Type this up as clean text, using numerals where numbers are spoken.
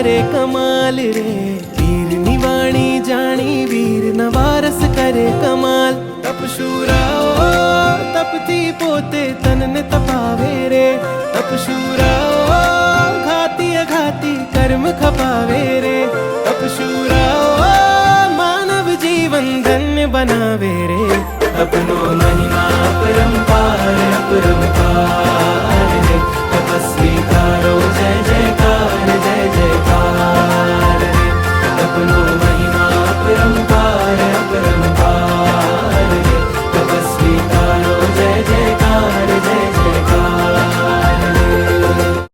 करे कमाल रे। वीर निवाणी जानी वीर न वारस करे कमाल। तपशूराओ तपती पोते तन ने तपावे रे। तपशूराओ घाती अघाती कर्म खपावे रे। तपशूराओ मानव जीवन धन्य बनावे रे। अपनो महिमा परंपार अपरंपार।